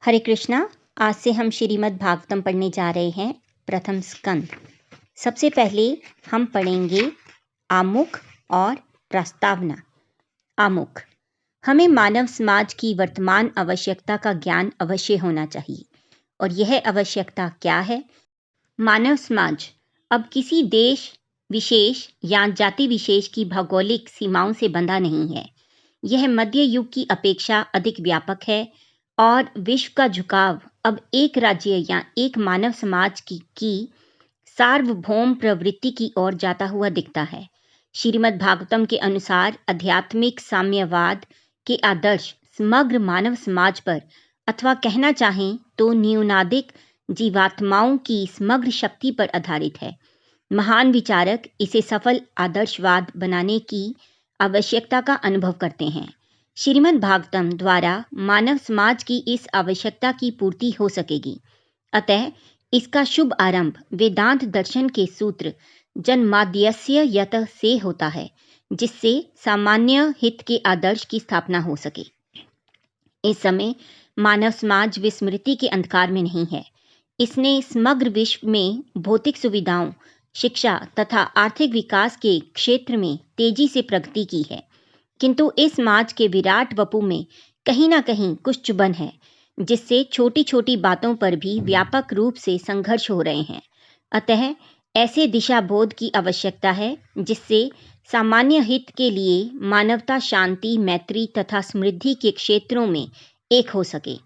हरे कृष्णा। आज से हम श्रीमद् भागवतम पढ़ने जा रहे हैं, प्रथम स्कंद। सबसे पहले हम पढ़ेंगे आमुख और प्रस्तावना। आमुख: हमें मानव समाज की वर्तमान आवश्यकता का ज्ञान अवश्य होना चाहिए। और यह आवश्यकता क्या है? मानव समाज अब किसी देश विशेष या जाति विशेष की भौगोलिक सीमाओं से बंधा नहीं है। यह मध्य युग की अपेक्षा अधिक व्यापक है और विश्व का झुकाव अब एक राज्य या एक मानव समाज की सार्वभौम प्रवृत्ति की ओर जाता हुआ दिखता है। श्रीमद् भागवतम के अनुसार आध्यात्मिक साम्यवाद के आदर्श समग्र मानव समाज पर, अथवा कहना चाहें तो न्यूनाधिक जीवात्माओं की समग्र शक्ति पर आधारित है। महान विचारक इसे सफल आदर्शवाद बनाने की आवश्यकता का अनुभव करते हैं। श्रीमद् भागवतम द्वारा मानव समाज की इस आवश्यकता की पूर्ति हो सकेगी। अतः इसका शुभ आरंभ वेदांत दर्शन के सूत्र जन्माद्यस्य यतः से होता है, जिससे सामान्य हित के आदर्श की स्थापना हो सके। इस समय मानव समाज विस्मृति के अंधकार में नहीं है। इसने समग्र विश्व में भौतिक सुविधाओं, शिक्षा तथा आर्थिक विकास के क्षेत्र में तेजी से प्रगति की है, किंतु इस समाज के विराट वपु में कहीं ना कहीं कुछ चुभन है, जिससे छोटी छोटी बातों पर भी व्यापक रूप से संघर्ष हो रहे हैं। अतः ऐसे दिशा बोध की आवश्यकता है जिससे सामान्य हित के लिए मानवता शांति, मैत्री तथा समृद्धि के क्षेत्रों में एक हो सके।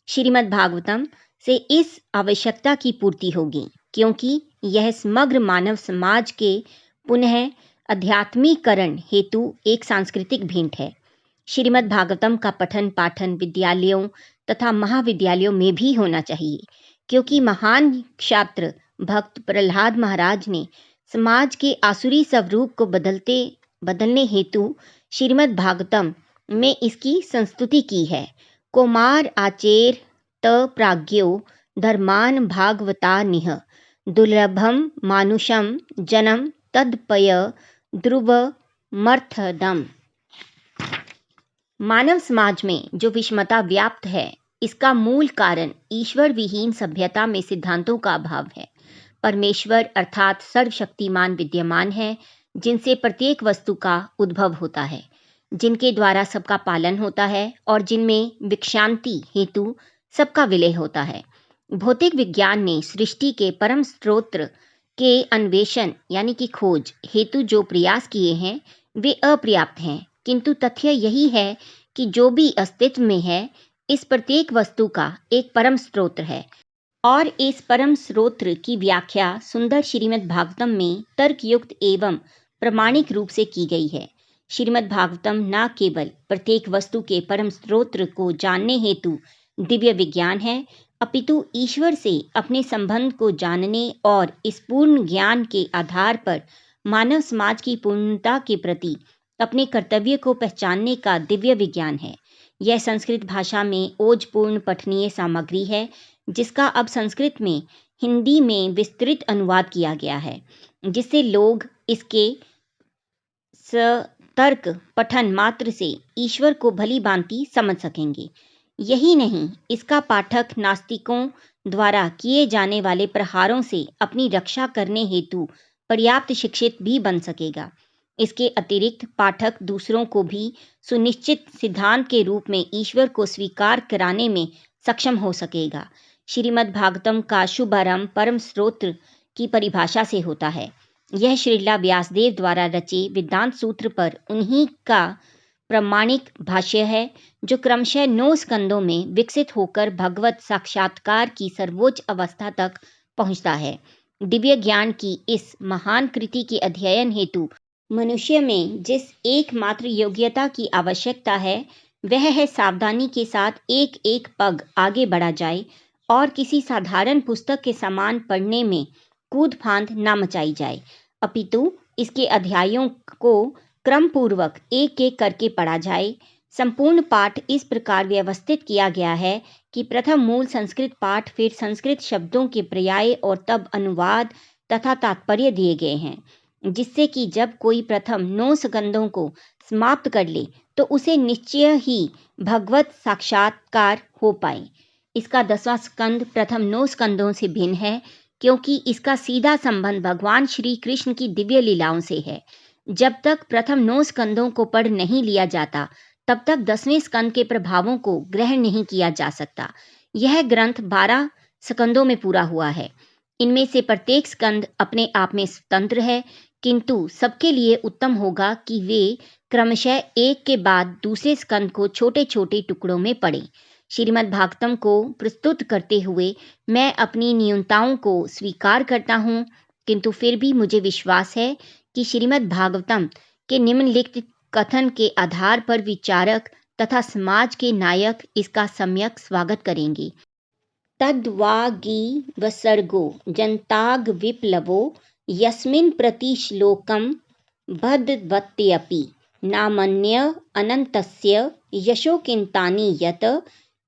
श्रीमद् भागवतम से इस आवश्यकता की पूर्ति होगी, क्योंकि यह समग्र मानव समाज के पुनः आध्यात्मिकरण हेतु एक सांस्कृतिक भेंट है। श्रीमद् भागवतम का पठन पाठन विद्यालयों तथा महाविद्यालयों में भी होना चाहिए, क्योंकि महान क्षात्र भक्त प्रहलाद महाराज ने समाज के आसुरी स्वरूप को बदलने हेतु श्रीमद् भागवतम में इसकी संस्तुति की है। कौमार आचेर त प्राज्ञो धर्मान भागवता निह दुर्लभम मानुषम जनम तदपय ध्रुव मर्थदम। मानव समाज में जो विषमता व्याप्त है, इसका मूल कारण ईश्वर विहीन सभ्यता में सिद्धांतों का अभाव है। परमेश्वर अर्थात सर्वशक्तिमान विद्यमान है, जिनसे प्रत्येक वस्तु का उद्भव होता है, जिनके द्वारा सबका पालन होता है और जिनमें विक्षांति हेतु सबका विलय होता है। भौतिक विज्ञान ने सृष्टि के परम स्रोत के अन्वेषण यानी कि खोज हेतु जो प्रयास किए हैं, वे अपर्याप्त हैं। किंतु तथ्य यही है कि जो भी अस्तित्व में है, इस प्रत्येक वस्तु का एक परम स्रोत है, और इस परम स्रोत की व्याख्या सुंदर श्रीमद् भागवतम में तर्कयुक्त एवं प्रमाणिक रूप से की गई है। श्रीमद् भागवतम न केवल प्रत्येक वस्तु के परम स्रोत को जानने हेतु दिव्य विज्ञान है, अपितु ईश्वर से अपने संबंध को जानने और इस पूर्ण ज्ञान के आधार पर मानव समाज की पूर्णता के प्रति अपने कर्तव्य को पहचानने का दिव्य विज्ञान है। यह संस्कृत भाषा में ओजपूर्ण पठनीय सामग्री है, जिसका अब संस्कृत में हिंदी में विस्तृत अनुवाद किया गया है, जिससे लोग इसके सतर्क पठन मात्र से ईश्वर को भली भांति समझ सकेंगे। यही नहीं, इसका पाठक नास्तिकों द्वारा किए जाने वाले प्रहारों से अपनी रक्षा करने हेतु पर्याप्त शिक्षित भी बन सकेगा। इसके अतिरिक्त पाठक दूसरों को भी सुनिश्चित सिद्धांत के रूप में ईश्वर को स्वीकार कराने में सक्षम हो सकेगा। श्रीमद् भागवतम का शुभारंभ परम स्रोत की परिभाषा से होता है। यह श्रीला व्यासदेव द्वारा रचे वेदांत सूत्र पर उन्हीं का प्रमाणिक भाष्य है, जो क्रमशः 9 स्कंदों में विकसित होकर भगवत साक्षात्कार की सर्वोच्च अवस्था तक पहुंचता है। दिव्य ज्ञान की इस महान कृति के अध्ययन हेतु मनुष्य में जिस एकमात्र योग्यता की आवश्यकता है, वह है सावधानी के साथ एक एक पग आगे बढ़ा जाए और किसी साधारण पुस्तक के समान पढ़ने में कूद फांद न मचाई जाए, अपितु इसके अध्यायों को क्रम पूर्वक एक एक करके पढ़ा जाए। संपूर्ण पाठ इस प्रकार व्यवस्थित किया गया है कि प्रथम मूल संस्कृत पाठ, फिर संस्कृत शब्दों के पर्याय और तब अनुवाद तथा तात्पर्य दिए गए हैं, जिससे कि जब कोई प्रथम 9 स्कंदों को समाप्त कर ले तो उसे निश्चय ही भगवत साक्षात्कार हो पाए। इसका 10वां स्कंद प्रथम 9 स्कंदों से भिन्न है, क्योंकि इसका सीधा संबंध भगवान श्री कृष्ण की दिव्य लीलाओं से है। जब तक प्रथम 9 स्कंदों को पढ़ नहीं लिया जाता, तब तक 10वें स्कंद के प्रभावों को ग्रहण नहीं किया जा सकता। यह ग्रंथ 12 स्कंदों में पूरा हुआ है। इनमें से प्रत्येक स्कंद अपने आप में स्वतंत्र है, किंतु सबके लिए उत्तम होगा कि वे क्रमशः एक के बाद दूसरे स्कंद को छोटे छोटे टुकड़ों में पढ़ें। श्रीमद् भागवतम को प्रस्तुत करते हुए मैं अपनी न्यूनताओं को स्वीकार करता हूँ, किंतु फिर भी मुझे विश्वास है कि श्रीमद् भागवतम के निम्नलिखित कथन के आधार पर विचारक तथा समाज के नायक इसका सम्यक स्वागत करेंगे। तद्वागी वसर्गो जनताग विप्लवो यस्मिन् प्रति श्लोकं भद्वत्यपि नामन्य अनन्तस्य यशोकिन्तानि यत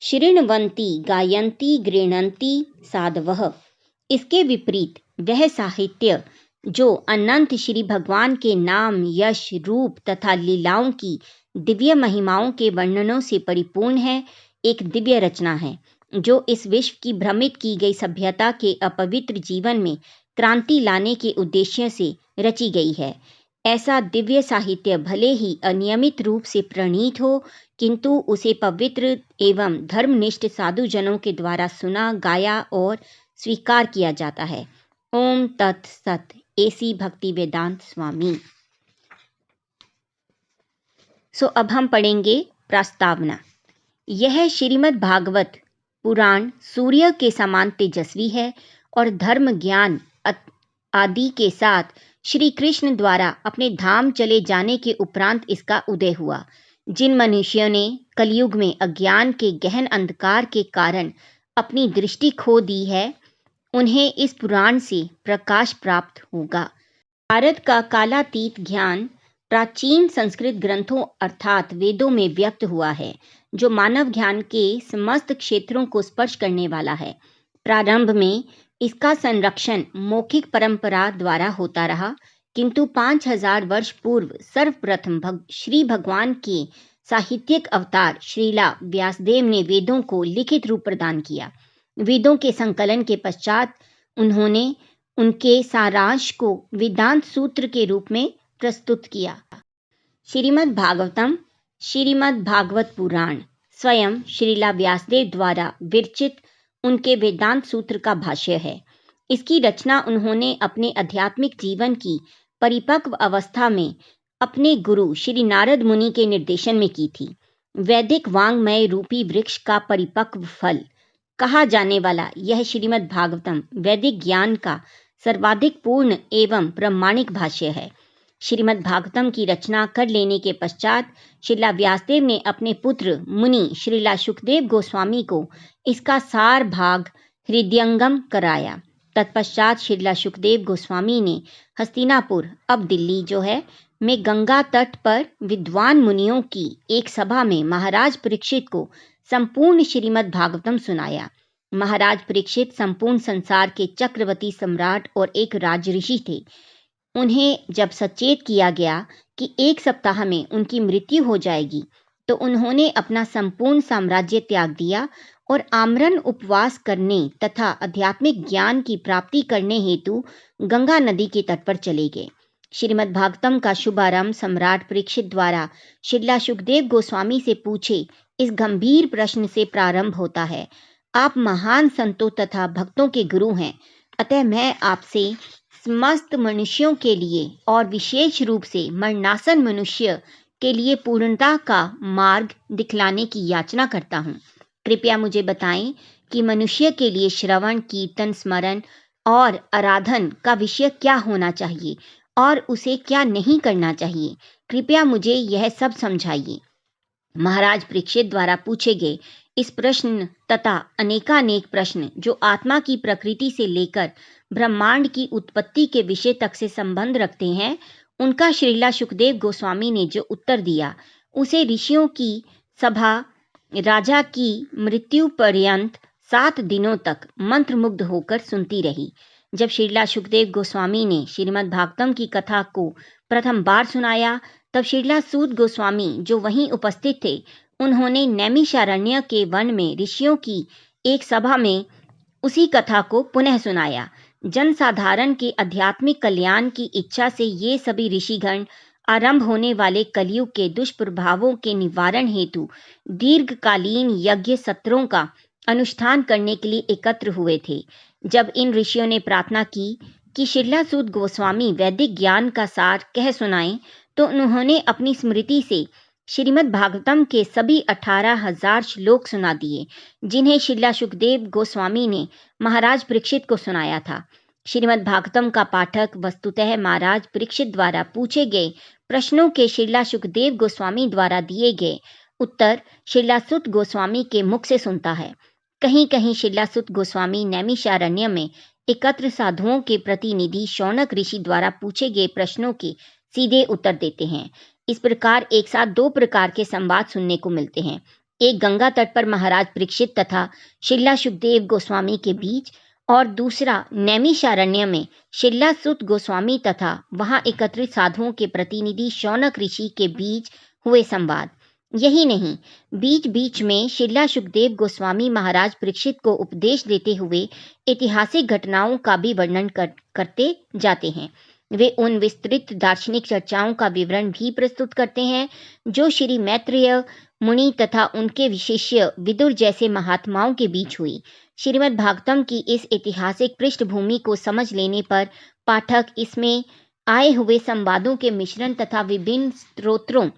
शृण्वन्ति गायन्ति गृह्णन्ति साधवः। इसके विपरीत वह साहित्य जो अनंत श्री भगवान के नाम, यश, रूप तथा लीलाओं की दिव्य महिमाओं के वर्णनों से परिपूर्ण है, एक दिव्य रचना है जो इस विश्व की भ्रमित की गई सभ्यता के अपवित्र जीवन में क्रांति लाने के उद्देश्य से रची गई है। ऐसा दिव्य साहित्य भले ही अनियमित रूप से प्रणीत हो, किंतु उसे पवित्र एवं धर्मनिष्ठ साधुजनों के द्वारा सुना, गाया और स्वीकार किया जाता है। ओम तत्सत। एसी भक्ति वेदांत स्वामी। अब हम पढ़ेंगे प्रस्तावना। यह श्रीमद् भागवत पुराण सूर्य के समान तेजस्वी है और धर्म, ज्ञान आदि के साथ श्री कृष्ण द्वारा अपने धाम चले जाने के उपरांत इसका उदय हुआ। जिन मनुष्यों ने कलयुग में अज्ञान के गहन अंधकार के कारण अपनी दृष्टि खो दी है, उन्हें इस पुराण से प्रकाश प्राप्त होगा। भारत का कालातीत ज्ञान प्राचीन संस्कृत ग्रंथों अर्थात वेदों में व्यक्त हुआ है, जो मानव ज्ञान के समस्त क्षेत्रों को स्पर्श करने वाला है। प्रारंभ में इसका संरक्षण मौखिक परंपरा द्वारा होता रहा, किंतु 5000 वर्ष पूर्व सर्वप्रथम श्री भगवान के साहित्यिक अवतार श्रीला व्यासदेव ने वेदों को लिखित रूप प्रदान किया। वेदों के संकलन के पश्चात उन्होंने उनके सारांश को वेदांत सूत्र के रूप में प्रस्तुत किया। श्रीमद् भागवतम, श्रीमद् भागवत पुराण स्वयं श्रीला व्यासदेव द्वारा विरचित उनके वेदांत सूत्र का भाष्य है। इसकी रचना उन्होंने अपने आध्यात्मिक जीवन की परिपक्व अवस्था में अपने गुरु श्री नारद मुनि के निर्देशन में की थी। वैदिक वांग्मय रूपी वृक्ष का परिपक्व फल कहा जाने वाला यह श्रीमद् भागवतम वैदिक ज्ञान का सर्वाधिक पूर्ण एवं प्रामाणिक भाष्य है। श्रीमद् भागवतम की रचना कर लेने के पश्चात श्रीला व्यासदेव ने अपने पुत्र मुनि श्रीला सुखदेव गोस्वामी को इसका सार भाग हृदयंगम कराया। तत्पश्चात श्रीला सुखदेव गोस्वामी ने हस्तिनापुर, अब दिल्ली जो है, में गंगा तट पर विद्वान मुनियों की एक सभा में महाराज परीक्षित को संपूर्ण श्रीमद् भागवतम सुनाया। महाराज परीक्षित संपूर्ण संसार के चक्रवर्ती सम्राट और एक राजऋषि थे। उन्हें जब सचेत किया गया कि एक सप्ताह में उनकी मृत्यु हो जाएगी, तो उन्होंने अपना संपूर्ण साम्राज्य त्याग दिया और आमरण उपवास करने तथा आध्यात्मिक ज्ञान की प्राप्ति करने हेतु गंगा नदी के तट पर चले गए। श्रीमद् भागवतम का शुभारंभ सम्राट परीक्षित द्वारा श्रीला सुखदेव गोस्वामी से पूछे इस गंभीर प्रश्न से प्रारंभ होता है। आप महान संतों तथा भक्तों के गुरु हैं, अतः मैं आपसे समस्त मनुष्यों के लिए और विशेष रूप से मरणासन मनुष्य के लिए पूर्णता का मार्ग दिखलाने की याचना करता हूँ। कृपया मुझे बताएं कि मनुष्य के लिए श्रवण, कीर्तन, स्मरण और आराधन का विषय क्या होना चाहिए और उसे क्या नहीं करना चाहिए। कृपया मुझे यह सब समझाइए। महाराज परीक्षित द्वारा पूछे गए इस प्रश्न तथा अनेकानेक प्रश्न जो आत्मा की प्रकृति से लेकर ब्रह्मांड की उत्पत्ति के विषय तक से संबंध रखते हैं, उनका श्रीला सुखदेव गोस्वामी ने जो उत्तर दिया, उसे ऋषियों की सभा राजा की मृत्यु पर्यंत 7 दिनों तक मंत्रमुग्ध होकर सुनती रही। जब श्रीला सुखदेव गोस्वामी ने श्रीमद् भागवतम की कथा को प्रथम बार सुनाया, तब श्रीला सूत गोस्वामी जो वहीं उपस्थित थे, उन्होंने नैमिषारण्य के वन में ऋषियों की एक सभा में उसी कथा को पुनः सुनाया। जनसाधारण के आध्यात्मिक कल्याण की इच्छा से ये सभी ऋषिगण आरंभ होने वाले कलयुग के दुष्प्रभावों के निवारण हेतु दीर्घकालीन यज्ञ सत्रों का अनुष्ठान करने के लिए एकत्र हुए थे। जब इन ऋषियों ने प्रार्थना की कि शिलासूत गोस्वामी वैदिक ज्ञान का सार कह सुनाएं, तो उन्होंने अपनी स्मृति से श्रीमद् भागवतम के सभी 18,000 श्लोक सुना दिए, जिन्हें शिला सुखदेव गोस्वामी ने महाराज परीक्षित को सुनाया था। श्रीमद् भागवतम का पाठक वस्तुतः महाराज परीक्षित द्वारा पूछे गए प्रश्नों के शिला सुखदेव गोस्वामी द्वारा दिए गए उत्तर शिलासुत गोस्वामी के मुख से सुनता है। कहीं कहीं शिलासुत गोस्वामी नैमिषारण्य में एकत्र साधुओं के प्रतिनिधि शौनक ऋषि द्वारा पूछे गए प्रश्नों के सीधे उत्तर देते हैं। इस प्रकार एक साथ दो प्रकार के संवाद सुनने को मिलते हैं, एक गंगा तट पर महाराज परीक्षित तथा शिला सुखदेव गोस्वामी के बीच, और दूसरा नैमिषारण्य में शिलासुत गोस्वामी तथा वहां एकत्रित साधुओं के प्रतिनिधि शौनक ऋषि के बीच हुए संवाद। यही नहीं, बीच बीच में शिला सुखदेव गोस्वामी महाराज परीक्षित को उपदेश देते हुए ऐतिहासिक घटनाओं का भी वर्णन करते जाते हैं। वे उन विस्तृत दार्शनिक चर्चाओं का विवरण भी प्रस्तुत करते हैं जो श्री मैत्रेय मुनि तथा उनके विशिष्य विदुर जैसे महात्माओं के बीच हुई। श्रीमद् भागवतम की इस ऐतिहासिक पृष्ठभूमि को समझ लेने पर पाठक इसमें आए हुए संवादों के मिश्रण तथा विभिन्न स्रोतों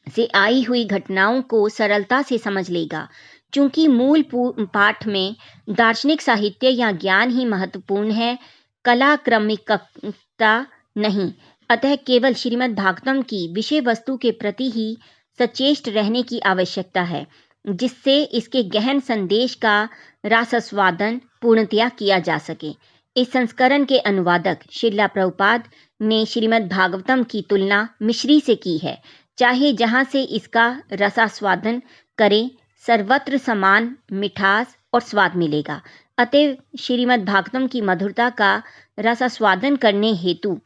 से आई हुई घटनाओं को सरलता से समझ लेगा। चूंकि मूल पाठ में दार्शनिक साहित्य या ज्ञान ही महत्वपूर्ण है, कला क्रमिकता नहीं, अतः केवल श्रीमद् भागवतम की विषय वस्तु के प्रति ही सचेष्ट रहने की आवश्यकता है, जिससे इसके गहन संदेश का रसास्वादन पूर्णतया किया जा सके। इस संस्करण के अनुवादक श्रीला प्रभुपाद ने श्रीमद् भागवतम की तुलना मिश्री से की है। चाहे जहाँ से इसका रसास्वादन करें, सर्वत्र समान मिठास और स्वाद मिलेगा। अतः श्रीमद् भागवतम की मधुरता का रसास्वादन करने हेतु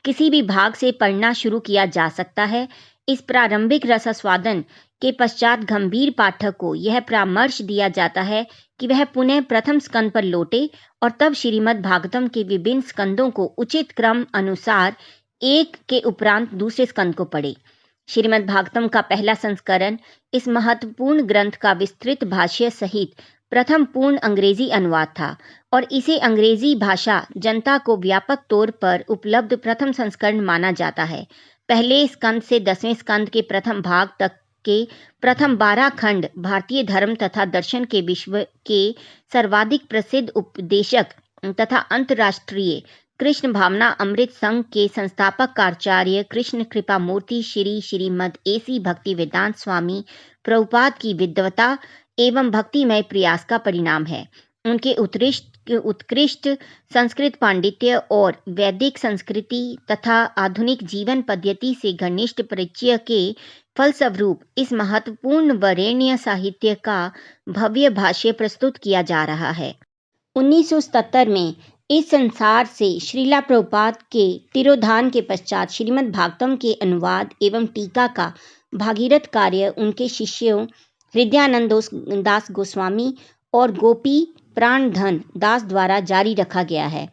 किसी भी भाग से पढ़ना शुरू किया जा सकता है। इस प्रारंभिक रसास्वादन के पश्चात गंभीर पाठक को यह परामर्श दिया जाता है कि वह पुनः प्रथम स्कंद पर लौटे और तब श्रीमद् भागवतम के विभिन्न स्कंदों को उचित क्रम अनुसार एक के उपरांत दूसरे स्कंद को पढ़े। श्रीमद् भागवतम का पहला संस्करण इस महत्वपूर्ण ग्रंथ का विस्तृत भाष्य सहित प्रथम पूर्ण अंग्रेजी अनुवाद था और इसे अंग्रेजी भाषा जनता को व्यापक तौर पर उपलब्ध प्रथम संस्करण माना जाता है। पहले स्कंद से 10वें स्कंद के प्रथम भाग तक के प्रथम 12 खंड भारतीय धर्म तथा दर्शन के विश्व के सर्वाधिक प्रसिद्ध उपदेशक तथा अंतर्राष्ट्रीय कृष्ण भावना अमृत संघ के संस्थापक आचार्य कृष्ण कृपा मूर्ति श्रीमद् एसी भक्ति वेदांत स्वामी प्रभुपाद की विद्वता एवं भक्तिमय प्रयास का परिणाम है। उनके उत्कृष्ट संस्कृत पांडित्य और वैदिक संस्कृति तथा आधुनिक जीवन पद्धति से घनिष्ठ परिचय के फलस्वरूप इस महत्वपूर्ण वरेण्य साहित्य का भव्य भाष्य प्रस्तुत किया जा रहा है। 1977 में इस संसार से श्रीला प्रभुपाद के तिरोधान के पश्चात श्रीमद् भागवतम के अनुवाद एवं टीका का भागीरथ कार्य उनके शिष्यों हृदयानंद दास गोस्वामी और गोपी प्राणधन दास द्वारा जारी रखा गया है।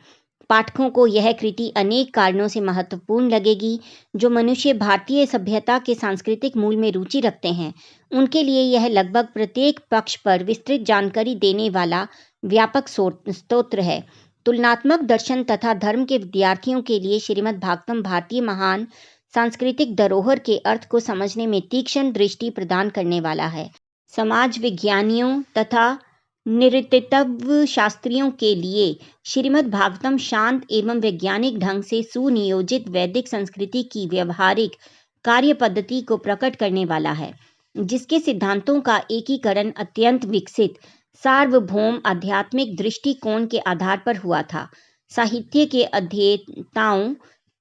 पाठकों को यह कृति अनेक कारणों से महत्वपूर्ण लगेगी। जो मनुष्य भारतीय सभ्यता के सांस्कृतिक मूल में रुचि रखते हैं, उनके लिए यह लगभग प्रत्येक पक्ष पर विस्तृत जानकारी देने वाला व्यापक स्तोत्र है। तुलनात्मक दर्शन तथा धर्म के विद्यार्थियों के लिए श्रीमद् भागवतम भारतीय महान सांस्कृतिक धरोहर के अर्थ को समझने में तीक्ष्ण दृष्टि प्रदान करने वाला है। समाज विज्ञानियों तथा नृतत्व शास्त्रियों के लिए श्रीमद् भागवतम शांत एवं वैज्ञानिक ढंग से सुनियोजित वैदिक संस्कृति की व्यवहारिक कार्य पद्धति को प्रकट करने वाला है, जिसके सिद्धांतों का एकीकरण अत्यंत विकसित सार्वभौम आध्यात्मिक दृष्टिकोण के आधार पर हुआ था। साहित्य के अध्येताओं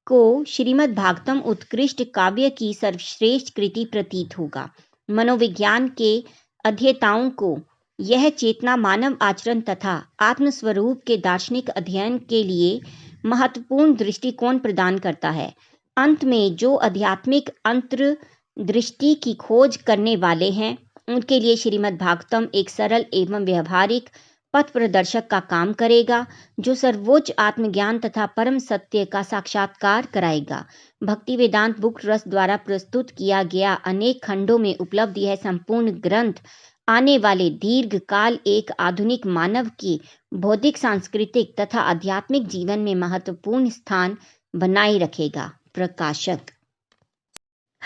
को श्रीमद् भागवतम उत्कृष्ट काव्य की सर्वश्रेष्ठ कृति प्रतीत होगा। मनोविज्ञान के अध्येताओं को यह चेतना मानव आचरण तथा आत्मस्वरूप के दार्शनिक अध्ययन के लिए महत्वपूर्ण दृष्टिकोण प्रदान करता है। अंत में जो आध्यात्मिक अंतर्दृष्टि की खोज करने वाले हैं, उनके लिए श्रीमद् भागवतम एक सरल एवं व्यवहारिक पथ प्रदर्शक का काम करेगा, जो सर्वोच्च आत्मज्ञान तथा परम सत्य का साक्षात्कार कराएगा। भक्ति वेदांत बुक ट्रस्ट द्वारा प्रस्तुत किया गया अनेक खंडों में उपलब्ध यह संपूर्ण ग्रंथ आने वाले दीर्घ काल एक आधुनिक मानव की बौद्धिक, सांस्कृतिक तथा आध्यात्मिक जीवन में महत्वपूर्ण स्थान बनाए रखेगा। प्रकाशक।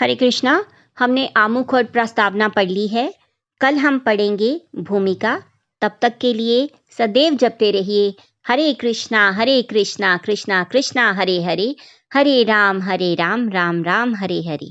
हरे कृष्णा। हमने आमुख और प्रस्तावना पढ़ ली है। कल हम पढ़ेंगे भूमिका। तब तक के लिए सदैव जपते रहिए हरे कृष्णा कृष्णा कृष्णा हरे हरे, हरे राम राम राम हरे हरे।